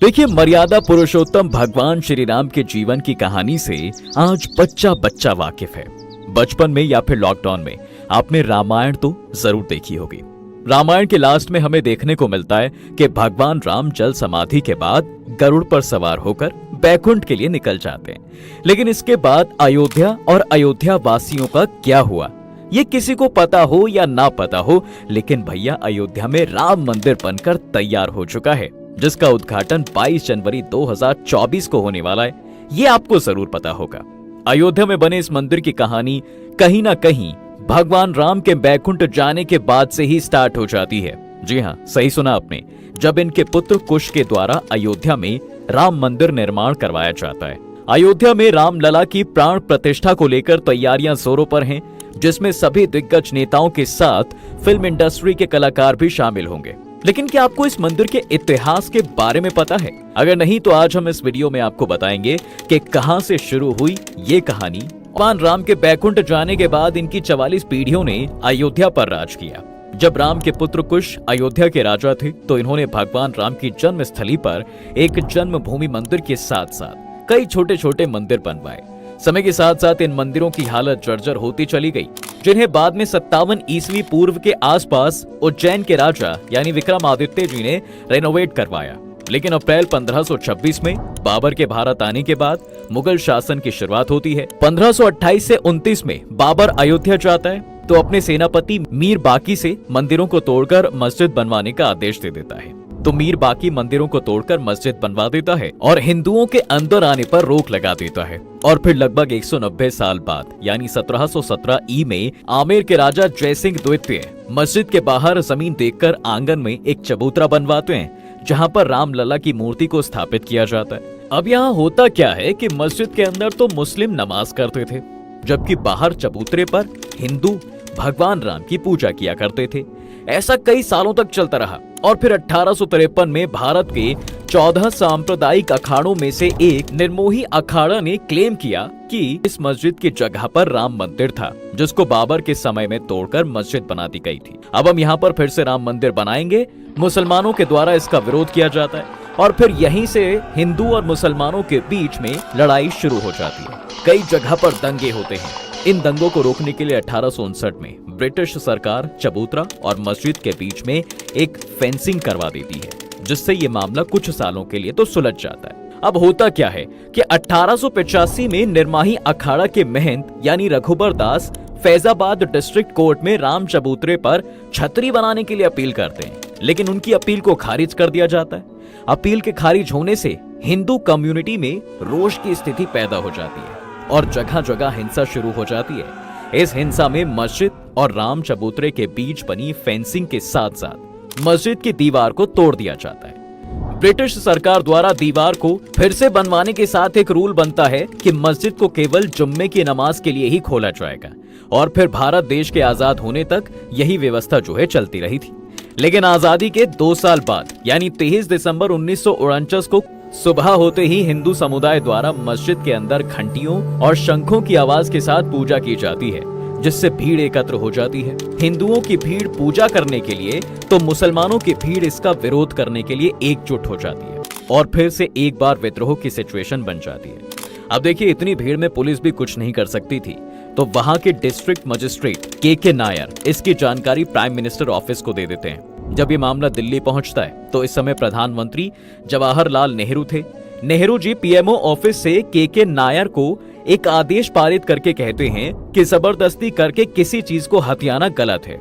देखिए, मर्यादा पुरुषोत्तम भगवान श्री राम के जीवन की कहानी से आज बच्चा बच्चा वाकिफ है। बचपन में या फिर लॉकडाउन में आपने रामायण तो जरूर देखी होगी। रामायण के लास्ट में हमें देखने को मिलता है कि भगवान राम जल समाधि के बाद गरुड़ पर सवार होकर बैकुंठ के लिए निकल जाते हैं। लेकिन इसके बाद अयोध्या और अयोध्या वासियों का क्या हुआ, ये किसी को पता हो या ना पता हो, लेकिन भैया अयोध्या में राम मंदिर बनकर तैयार हो चुका है, जिसका उद्घाटन 22 जनवरी 2024 को होने वाला है। ये आपको जरूर पता होगा। अयोध्या में बने इस मंदिर की कहानी कहीं ना कहीं भगवान राम के बैकुंठ जाने के बाद से ही स्टार्ट हो जाती है। जी हाँ, सही सुना आपने। जब इनके पुत्र कुश के द्वारा अयोध्या में राम मंदिर निर्माण करवाया जाता है। अयोध्या में रामलला की प्राण प्रतिष्ठा को लेकर तैयारियां जोरों पर हैं, जिसमें सभी दिग्गज नेताओं के साथ फिल्म इंडस्ट्री के कलाकार भी शामिल होंगे। लेकिन क्या आपको इस मंदिर के इतिहास के बारे में पता है? अगर नहीं तो आज हम इस वीडियो में आपको बताएंगे कि कहां से शुरू हुई ये कहानी। भगवान राम के बैकुंठ जाने के बाद इनकी 44 पीढ़ियों ने अयोध्या पर राज किया। जब राम के पुत्र कुश अयोध्या के राजा थे तो इन्होंने भगवान राम की जन्म स्थली पर एक जन्मभूमि मंदिर के साथ साथ कई छोटे छोटे मंदिर बनवाए। समय के साथ साथ इन मंदिरों की हालत जर्जर होती चली गई, जिन्हें बाद में 57 ईस्वी पूर्व के आसपास उज्जैन के राजा यानी विक्रमादित्य जी ने रेनोवेट करवाया। लेकिन अप्रैल 1526 में बाबर के भारत आने के बाद मुगल शासन की शुरुआत होती है। 1528 से 29 में बाबर अयोध्या जाता है तो अपने सेनापति मीर बाकी से मंदिरों को तोड़कर मस्जिद बनवाने का आदेश दे देता है। तो मीर बाकी मंदिरों को तोड़कर मस्जिद बनवा देता है और हिंदुओं के अंदर आने पर रोक लगा देता है। और फिर लगभग 190 साल बाद यानी 1717 ई में आमेर के राजा जयसिंह द्वितीय मस्जिद के बाहर जमीन देखकर आंगन में एक चबूतरा बनवाते हैं, जहां पर रामलला की मूर्ति को स्थापित किया जाता है। अब यहाँ होता क्या है कि मस्जिद के अंदर तो मुस्लिम नमाज करते थे, जबकि बाहर चबूतरे पर हिंदू भगवान राम की पूजा किया करते थे। ऐसा कई सालों तक चलता रहा और फिर 1853 में भारत के 14 सांप्रदायिक अखाड़ों में से एक निर्मोही अखाड़ा ने क्लेम किया कि इस मस्जिद की जगह पर राम मंदिर था, जिसको बाबर के समय में तोड़कर मस्जिद बना दी गई थी। अब हम यहाँ पर फिर से राम मंदिर बनाएंगे। मुसलमानों के द्वारा इसका विरोध किया जाता है और फिर यहीं से हिंदू और मुसलमानों के बीच में लड़ाई शुरू हो जाती है। कई जगह पर दंगे होते हैं। इन दंगों को रोकने के लिए 1859 में ब्रिटिश सरकार चबूतरा और मस्जिद के बीच में एक फेंसिंग करवा देती है, जिससे ये मामला कुछ सालों के लिए तो सुलझ जाता है। अब होता क्या है कि 1885 में निर्माही अखाड़ा के महंत यानी रघुबर दास फैजाबाद डिस्ट्रिक्ट कोर्ट में राम चबूतरे पर छतरी बनाने के लिए अपील करते हैं, लेकिन उनकी अपील को खारिज कर दिया जाता है। अपील के खारिज होने से हिंदू कम्युनिटी में रोष की स्थिति पैदा हो जाती है और जगह जगह हिंसा शुरू हो जाती है। इस हिंसा में मस्जिद और राम चबूतरे के बीच बनी फेंसिंग के साथ साथ मस्जिद की दीवार को तोड़ दिया जाता है। ब्रिटिश सरकार द्वारा दीवार को फिर से बनवाने के साथ एक रूल बनता है कि मस्जिद को केवल जुम्मे की नमाज के लिए ही खोला जाएगा और फिर भारत देश के आजाद होने तक यही व्यवस्था जो है चलती रही थी। लेकिन आजादी के 2 साल बाद यानी 23 दिसंबर 1949 को सुबह होते ही हिंदू समुदाय द्वारा मस्जिद के अंदर घंटियों और शंखों की आवाज के साथ पूजा की जाती है, जिससे भीड़ एकत्र हो जाती है। हिंदुओं की भीड़ पूजा करने के लिए तो मुसलमानों की भीड़ इसका विरोध करने के लिए एकजुट हो जाती है और फिर से एक बार विद्रोह की सिचुएशन बन जाती है। अब देखिए, इतनी भीड़ में पुलिस भी कुछ नहीं कर सकती थी, तो वहां के डिस्ट्रिक्ट मजिस्ट्रेट के नायर इसकी जानकारी प्राइम मिनिस्टर ऑफिस को दे देते हैं। जब ये मामला दिल्ली पहुंचता है तो इस समय प्रधानमंत्री जवाहरलाल नेहरू थे। नेहरू जी पीएमओ ऑफिस से के नायर को एक आदेश पारित करके कहते हैं कि जबरदस्ती करके किसी चीज को हथियाना गलत है।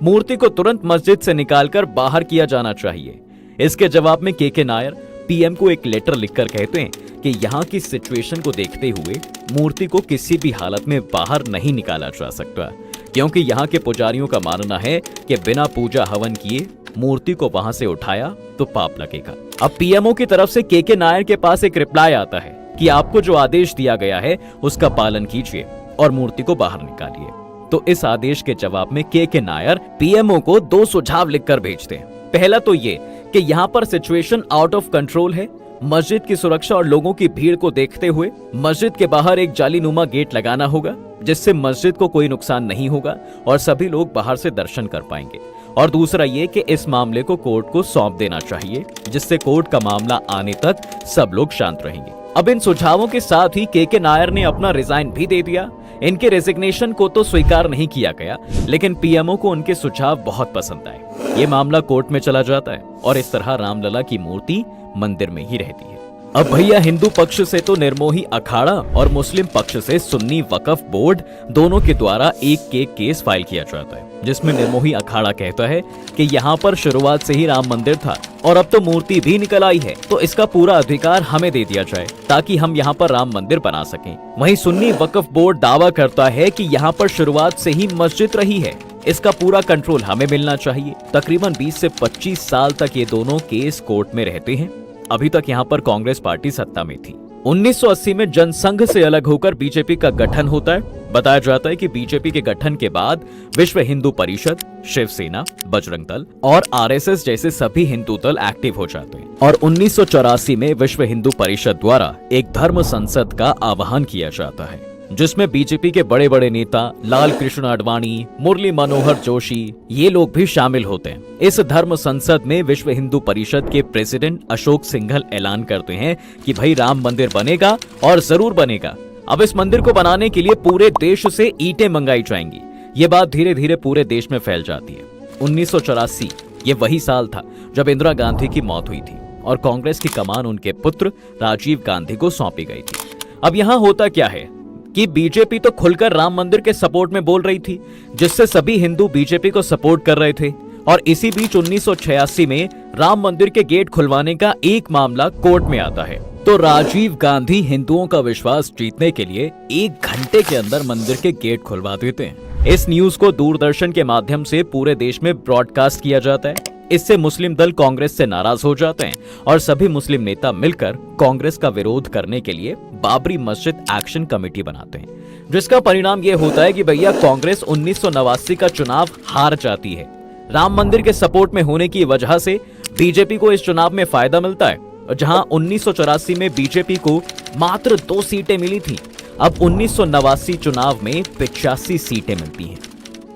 मूर्ति को तुरंत मस्जिद से निकालकर बाहर किया जाना चाहिए। इसके जवाब में के नायर पीएम को एक लेटर लिखकर कहते हैं कि यहाँ की सिचुएशन को देखते हुए मूर्ति को किसी भी हालत में बाहर नहीं निकाला जा सकता, क्योंकि यहाँ के पुजारियों का मानना है कि बिना पूजा हवन किए मूर्ति को वहां से उठाया तो पाप लगेगा। अब पीएमओ की तरफ से के नायर के पास एक रिप्लाई आता है कि आपको जो आदेश दिया गया है उसका पालन कीजिए और मूर्ति को बाहर निकालिए। तो इस आदेश के जवाब में के नायर पीएमओ को 2 सुझाव लिखकर भेजते हैं। पहला तो ये कि यहाँ पर सिचुएशन आउट ऑफ कंट्रोल है। मस्जिद की सुरक्षा और लोगों की भीड़ को देखते हुए मस्जिद के बाहर एक जालीनुमा गेट लगाना होगा, जिससे मस्जिद को कोई नुकसान नहीं होगा और सभी लोग बाहर से दर्शन कर पाएंगे। और दूसरा ये कि इस मामले को कोर्ट को सौंप देना चाहिए, जिससे कोर्ट का मामला आने तक सब लोग शांत रहेंगे। अब इन सुझावों के साथ ही के नायर ने अपना रिजाइन भी दे दिया। इनके रेजिग्नेशन को तो स्वीकार नहीं किया गया, लेकिन पीएमओ को उनके सुझाव बहुत पसंद आए। ये मामला कोर्ट में चला जाता है और इस तरह रामलला की मूर्ति मंदिर में ही रहती है। अब भैया हिंदू पक्ष से तो निर्मोही अखाड़ा और मुस्लिम पक्ष से सुन्नी वक्फ बोर्ड दोनों के द्वारा एक केस फाइल किया जाता है, जिसमें निर्मोही अखाड़ा कहता है कि यहाँ पर शुरुआत से ही राम मंदिर था और अब तो मूर्ति भी निकल आई है, तो इसका पूरा अधिकार हमें दे दिया जाए ताकि हम यहाँ पर राम मंदिर बना सकें। वहीं सुन्नी वक्फ बोर्ड दावा करता है कि यहाँ पर शुरुआत से ही मस्जिद रही है, इसका पूरा कंट्रोल हमें मिलना चाहिए। तकरीबन 20 से 25 साल तक ये दोनों केस कोर्ट में रहते हैं। अभी तक यहाँ पर कांग्रेस पार्टी सत्ता में थी। 1980 में जनसंघ से अलग होकर बीजेपी का गठन होता है। बताया जाता है कि बीजेपी के गठन के बाद विश्व हिंदू परिषद, शिवसेना, बजरंग दल और आरएसएस जैसे सभी हिंदू दल एक्टिव हो जाते हैं और 1984 में विश्व हिंदू परिषद द्वारा एक धर्म संसद का आह्वान किया जाता है, जिसमें बीजेपी के बड़े बड़े नेता लाल कृष्ण आडवाणी, मुरली मनोहर जोशी, ये लोग भी शामिल होते हैं। इस धर्म संसद में विश्व हिंदू परिषद के प्रेसिडेंट अशोक सिंघल ऐलान करते हैं कि भाई राम मंदिर बनेगा और जरूर बनेगा। अब इस मंदिर को बनाने के लिए पूरे देश से ईंटें मंगाई जाएंगी। ये बात धीरे धीरे पूरे देश में फैल जाती है। 1984 ये वही साल था जब इंदिरा गांधी की मौत हुई थी और कांग्रेस की कमान उनके पुत्र राजीव गांधी को सौंपी गई थी। अब यहाँ होता क्या है कि बीजेपी तो खुलकर राम मंदिर के सपोर्ट में बोल रही थी, जिससे सभी हिंदू बीजेपी को सपोर्ट कर रहे थे। और इसी बीच 1986 में राम मंदिर के गेट खुलवाने का एक मामला कोर्ट में आता है, तो राजीव गांधी हिंदुओं का विश्वास जीतने के लिए 1 घंटे के अंदर मंदिर के गेट खुलवा देते हैं। इस न्यूज को दूरदर्शन के माध्यम से पूरे देश में ब्रॉडकास्ट किया जाता है। इससे मुस्लिम दल कांग्रेस से नाराज हो जाते हैं और सभी मुस्लिम नेता मिलकर कांग्रेस का विरोध करने के लिए बाबरी मस्जिद एक्शन कमेटी बनाते हैं, जिसका परिणाम ये होता है कि भैया कांग्रेस 1989 का चुनाव हार जाती है। राम मंदिर के सपोर्ट में होने की वजह से बीजेपी को इस चुनाव में फायदा मिलता है, जहां 1984 में बीजेपी को मात्र 2 सीटें मिली थी, अब 1989 चुनाव में 85 सीटें मिलती हैं।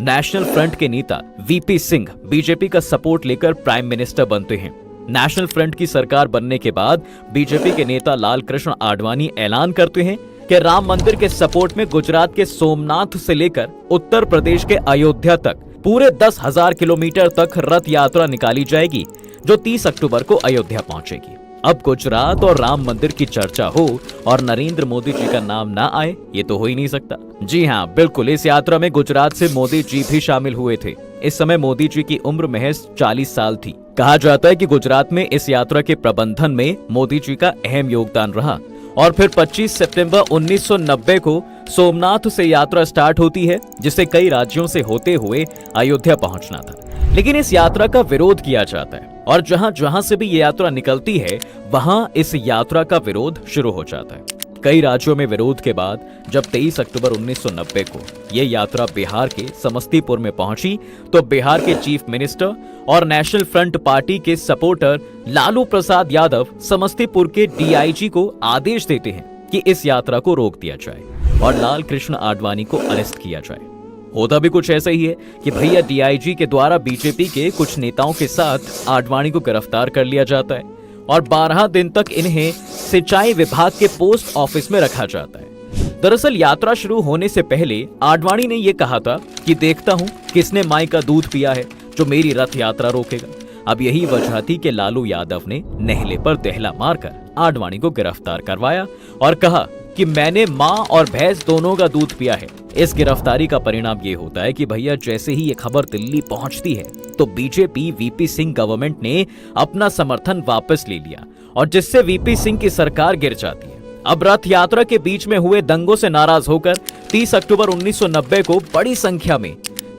नेशनल फ्रंट के नेता वीपी सिंह बीजेपी का सपोर्ट लेकर प्राइम मिनिस्टर बनते हैं। नेशनल फ्रंट की सरकार बनने के बाद बीजेपी के नेता लाल कृष्ण आडवाणी ऐलान करते हैं कि राम मंदिर के सपोर्ट में गुजरात के सोमनाथ से लेकर उत्तर प्रदेश के अयोध्या तक पूरे 10,000 किलोमीटर तक रथ यात्रा निकाली जाएगी, जो 30 अक्टूबर को अयोध्या पहुंचेगी। अब गुजरात और राम मंदिर की चर्चा हो और नरेंद्र मोदी जी का नाम ना आए, ये तो हो ही नहीं सकता। जी हाँ, बिल्कुल, इस यात्रा में गुजरात से मोदी जी भी शामिल हुए थे। इस समय मोदी जी की उम्र महज 40 साल थी। कहा जाता है कि गुजरात में इस यात्रा के प्रबंधन में मोदी जी का अहम योगदान रहा और फिर 25 सितंबर 1990 को सोमनाथ से यात्रा स्टार्ट होती है, जिसे कई राज्यों से होते हुए अयोध्या पहुंचना था। लेकिन इस यात्रा का विरोध किया जाता है और जहां जहां से भी ये यात्रा निकलती है, वहां इस यात्रा का विरोध शुरू हो जाता है। कई राज्यों में विरोध के बाद जब 23 अक्टूबर 1990 को ये यात्रा बिहार के समस्तीपुर में पहुंची, तो बिहार के चीफ मिनिस्टर और नेशनल फ्रंट पार्टी के सपोर्टर लालू प्रसाद यादव समस्तीपुर के डीआईजी को आदेश देते हैं कि इस यात्रा को रोक दिया जाए और लाल कृष्ण आडवाणी को अरेस्ट किया जाए। होता भी कुछ ऐसा ही है कि भैया डीआईजी के द्वारा बीजेपी के कुछ नेताओं के साथ आडवाणी को गिरफ्तार कर लिया जाता है और 12 दिन तक इन्हें सिंचाई विभाग के पोस्ट ऑफिस में रखा जाता है। दरअसल यात्रा शुरू होने से पहले आडवाणी ने यह कहा था कि देखता हूं किसने माई का दूध पिया है जो मेरी रथ यात्रा रोकेगा। अब यही वजह थी कि लालू यादव ने नेहले पर दहला मारकर आडवाणी को गिरफ्तार करवाया और कहा कि मैंने माँ और भैंस दोनों का दूध पिया है। इस गिरफ्तारी का परिणाम ये होता है कि भैया जैसे ही ये खबर दिल्ली पहुंचती है, तो बीजेपी वीपी सिंह गवर्नमेंट ने अपना समर्थन वापस ले लिया और जिससे वीपी सिंह की सरकार गिर जाती है। अब रथ यात्रा के बीच में हुए दंगों से नाराज होकर 30 अक्टूबर 1990 को बड़ी संख्या में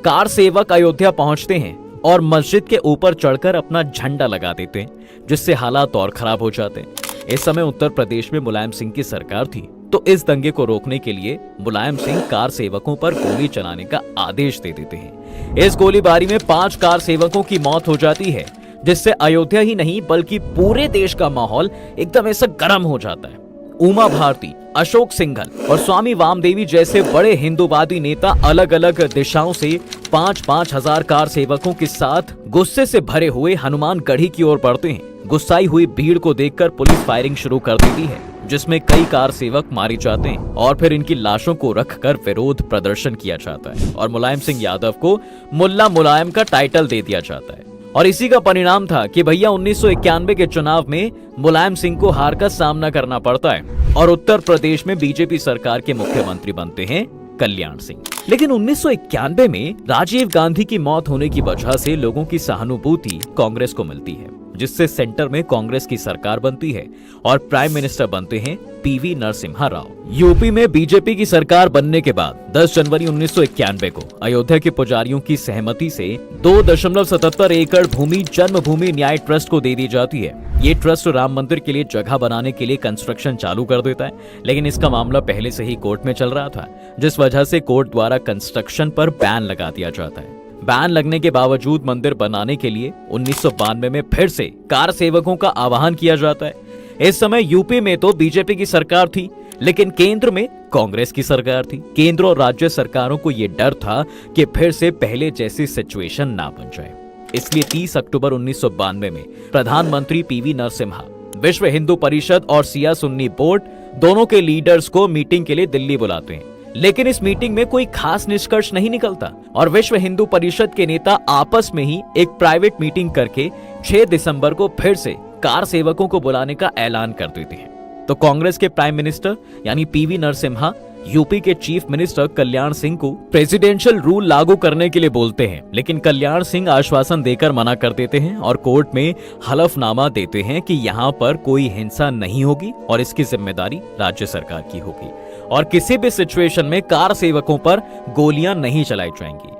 कार सेवक अयोध्या पहुंचते हैं और मस्जिद के ऊपर चढ़कर अपना झंडा लगा देते हैं, जिससे हालात और खराब हो जाते हैं। इस समय उत्तर प्रदेश में मुलायम सिंह की सरकार थी, तो इस दंगे को रोकने के लिए मुलायम सिंह कार सेवकों पर गोली चलाने का आदेश दे देते हैं। इस गोलीबारी में 5 कार सेवकों की मौत हो जाती है, जिससे अयोध्या ही नहीं बल्कि पूरे देश का माहौल एकदम ऐसा गर्म हो जाता है। उमा भारती, अशोक सिंघल और स्वामी वामदेवी जैसे बड़े हिंदूवादी नेता अलग अलग दिशाओं से 5-5 हजार कार सेवकों के साथ गुस्से से भरे हुए हनुमानगढ़ी की ओर बढ़ते हैं। गुस्साई हुई भीड़ को देखकर पुलिस फायरिंग शुरू कर देती है, जिसमें कई कार सेवक मारे जाते हैं और फिर इनकी लाशों को रखकर विरोध प्रदर्शन किया जाता है और मुलायम सिंह यादव को मुल्ला मुलायम का टाइटल दे दिया जाता है। और इसी का परिणाम था कि भैया 1991 के चुनाव में मुलायम सिंह को हार का सामना करना पड़ता है और उत्तर प्रदेश में बीजेपी सरकार के मुख्यमंत्री बनते हैं कल्याण सिंह। लेकिन 1991 में राजीव गांधी की मौत होने की वजह से लोगों की सहानुभूति कांग्रेस को मिलती है, जिससे सेंटर में कांग्रेस की सरकार बनती है और प्राइम मिनिस्टर बनते हैं पीवी नरसिम्हा राव। यूपी में बीजेपी की सरकार बनने के बाद 10 जनवरी 1991 को अयोध्या के पुजारियों की सहमति से 2.77 एकड़ भूमि जन्मभूमि न्याय ट्रस्ट को दे दी जाती है। ये ट्रस्ट राम मंदिर के लिए जगह बनाने के लिए कंस्ट्रक्शन चालू कर देता है, लेकिन इसका मामला पहले से ही कोर्ट में चल रहा था, जिस वजह से कोर्ट द्वारा कंस्ट्रक्शन पर बैन लगा दिया जाता है। बैन लगने के बावजूद मंदिर बनाने के लिए 1992 में फिर से कार सेवकों का आह्वान किया जाता है। इस समय यूपी में तो बीजेपी की सरकार थी, लेकिन केंद्र में कांग्रेस की सरकार थी। केंद्र और राज्य सरकारों को यह डर था कि फिर से पहले जैसी सिचुएशन ना बन जाए, इसलिए 30 अक्टूबर 1992 में प्रधानमंत्री पीवी नरसिम्हा विश्व हिंदू परिषद और सिया सुन्नी बोर्ड दोनों के लीडर्स को मीटिंग के लिए दिल्ली बुलाते हैं। लेकिन इस मीटिंग में कोई खास निष्कर्ष नहीं निकलता और विश्व हिंदू परिषद के नेता आपस में ही एक प्राइवेट मीटिंग करके 6 दिसंबर को फिर से कार सेवकों को बुलाने का ऐलान कर देते हैं। तो कांग्रेस के प्राइम मिनिस्टर यानी पीवी नरसिम्हा यूपी के चीफ मिनिस्टर कल्याण सिंह को प्रेसिडेंशियल रूल लागू करने के लिए बोलते हैं, लेकिन कल्याण सिंह आश्वासन देकर मना कर देते हैं और कोर्ट में हलफनामा देते हैं कि यहाँ पर कोई हिंसा नहीं होगी और इसकी जिम्मेदारी राज्य सरकार की होगी और किसी भी सिचुएशन में कार सेवकों पर गोलियां नहीं चलाई जाएंगी।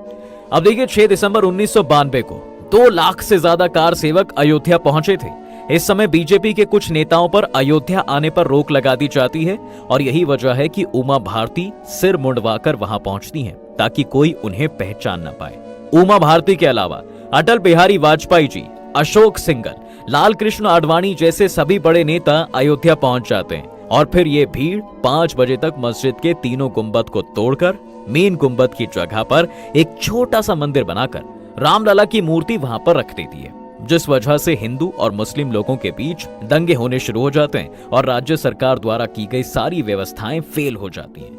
अब देखिए 6 दिसंबर 1992 को 2 लाख से ज्यादा कार सेवक अयोध्या पहुंचे थे। इस समय बीजेपी के कुछ नेताओं पर अयोध्या आने पर रोक लगा दी जाती है और यही वजह है कि उमा भारती सिर मुंडवाकर वहां पहुंचती हैं ताकि कोई उन्हें पहचान न पाए। उमा भारती के अलावा अटल बिहारी वाजपेयी जी, अशोक सिंघल, लाल कृष्ण आडवाणी जैसे सभी बड़े नेता अयोध्या पहुंच जाते हैं और फिर ये भीड़ 5 बजे तक मस्जिद के तीनों गुंबद को तोड़कर मेन गुंबद की जगह पर एक छोटा सा मंदिर बनाकर रामलला की मूर्ति वहां पर रख देती है, जिस वजह से हिंदू और मुस्लिम लोगों के बीच दंगे होने शुरू हो जाते हैं और राज्य सरकार द्वारा की गई सारी व्यवस्थाएं फेल हो जाती हैं।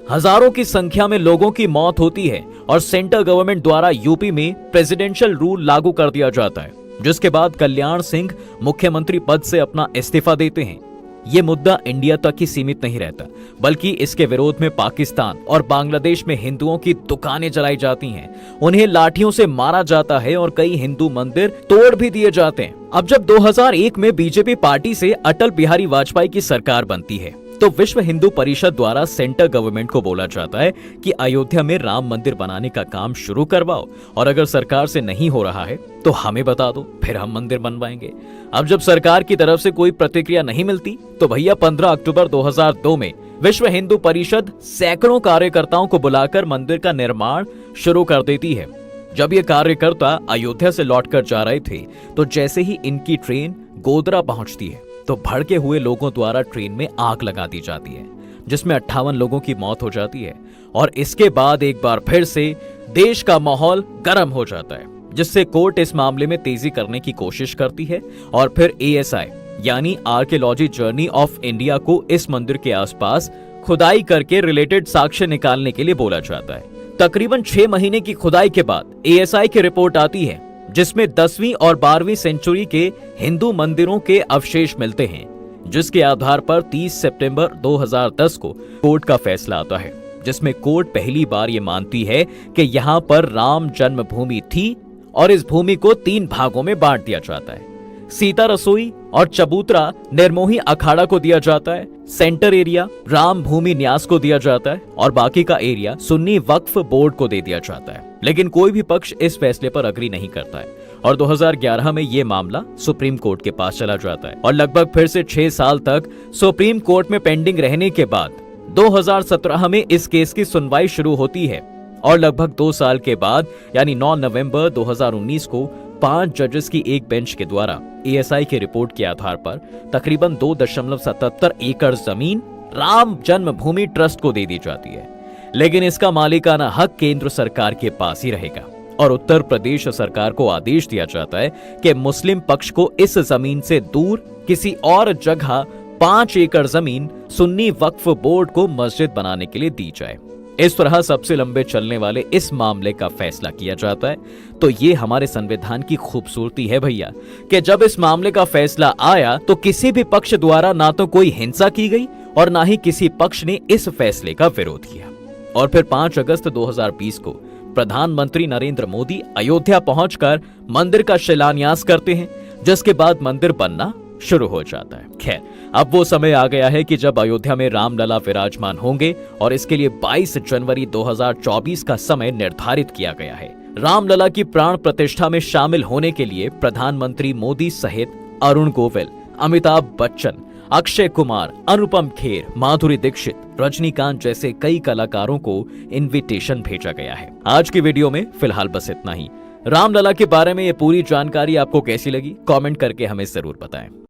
हजारों की संख्या में लोगों की मौत होती है और सेंट्रल गवर्नमेंट द्वारा यूपी में प्रेसिडेंशियल रूल लागू कर दिया जाता है, जिसके बाद कल्याण सिंह मुख्यमंत्री पद से अपना इस्तीफा देते हैं। ये मुद्दा इंडिया तक ही सीमित नहीं रहता, बल्कि इसके विरोध में पाकिस्तान और बांग्लादेश में हिंदुओं की दुकानें जलाई जाती हैं, उन्हें लाठियों से मारा जाता है और कई हिंदू मंदिर तोड़ भी दिए जाते हैं। अब जब 2001 में बीजेपी पार्टी से अटल बिहारी वाजपेयी की सरकार बनती है, तो विश्व हिंदू परिषद द्वारा सेंट्रल गवर्नमेंट को बोला जाता है कि अयोध्या में राम मंदिर बनाने का काम शुरू करवाओ और अगर सरकार से नहीं हो रहा है तो हमें बता दो, फिर हम मंदिर बनवाएंगे। अब जब सरकार की तरफ से कोई प्रतिक्रिया नहीं मिलती तो भैया 15 अक्टूबर 2002 में विश्व हिंदू परिषद सैकड़ों कार्यकर्ताओं को बुलाकर मंदिर का निर्माण शुरू कर देती है। जब ये कार्यकर्ता अयोध्या से लौटकर जा रहे थे तो जैसे ही इनकी ट्रेन गोधरा पहुंचती है तो भड़के हुए लोगों द्वारा ट्रेन में आग लगा दी जाती है, जिसमें 58 लोगों की मौत हो जाती है और इसके बाद एक बार फिर से देश का माहौल गर्म हो जाता है, जिससे कोर्ट इस मामले में तेजी करने की कोशिश करती है और फिर ASI यानी आर्कियोलॉजी जर्नी ऑफ इंडिया को इस मंदिर के आसपास खुदाई करके रिलेटेड साक्ष्य निकालने के लिए बोला जाता है। तकरीबन 6 महीने की खुदाई के बाद ASI की रिपोर्ट आती है, जिसमें 10वीं और 12वीं सेंचुरी के हिंदू मंदिरों के अवशेष मिलते हैं, जिसके आधार पर 30 सितंबर 2010 को कोर्ट का फैसला आता है, जिसमें कोर्ट पहली बार ये मानती है कि यहाँ पर राम जन्मभूमि थी और इस भूमि को 3 भागों में बांट दिया जाता है। सीता रसोई और चबूतरा निर्मोही अखाड़ा को दिया जाता है, सेंटर एरिया राम भूमि न्यास को दिया जाता है और बाकी का एरिया सुन्नी वक्फ बोर्ड को दे दिया जाता है। लेकिन कोई भी पक्ष इस फैसले पर अग्री नहीं करता है और 2011 में ये मामला सुप्रीम कोर्ट के पास चला जाता है और लगभग फिर से 6 साल तक सुप्रीम कोर्ट में पेंडिंग रहने के बाद 2017 में इस केस की सुनवाई शुरू होती है और लगभग 2 साल के बाद यानी 9 नवंबर 2019 को 5 जजेस की एक बेंच के द्वारा एएसआई की रिपोर्ट के आधार पर तकरीबन 2.77 एकड़ जमीन राम जन्मभूमि ट्रस्ट को दे दी जाती है, लेकिन इसका मालिकाना हक केंद्र सरकार के पास ही रहेगा और उत्तर प्रदेश सरकार को आदेश दिया जाता है कि मुस्लिम पक्ष को इस जमीन से दूर किसी और जगह 5 एकड़ जमीन सुन्नी वक्फ बोर्ड को मस्जिद बनाने के लिए दी जाए। इस तरह सबसे लंबे चलने वाले इस मामले का फैसला किया जाता है। तो ये हमारे संविधान की खूबसूरती है भैया कि जब इस मामले का फैसला आया तो किसी भी पक्ष द्वारा ना तो कोई हिंसा की गई और ना ही किसी पक्ष ने इस फैसले का विरोध किया। और फिर 5 अगस्त 2020 को प्रधानमंत्री नरेंद्र मोदी अयोध्या पहुंचकर मंदिर का शिलान्यास करते हैं, जिसके बाद मंदिर बनना शुरू हो जाता है। खैर, अब वो समय आ गया है कि जब अयोध्या में रामलला विराजमान होंगे और इसके लिए 22 जनवरी 2024 का समय निर्धारित किया गया है। रामलला की प्राण प्रतिष्ठा में शामिल होने के लिए प्रधानमंत्री मोदी सहित अरुण गोविल, अमिताभ बच्चन, अक्षय कुमार, अनुपम खेर, माधुरी दीक्षित, रजनीकांत जैसे कई कलाकारों को इनविटेशन भेजा गया है। आज की वीडियो में फिलहाल बस इतना ही। रामलला के बारे में ये पूरी जानकारी आपको कैसी लगी, कमेंट करके हमें जरूर बताएं।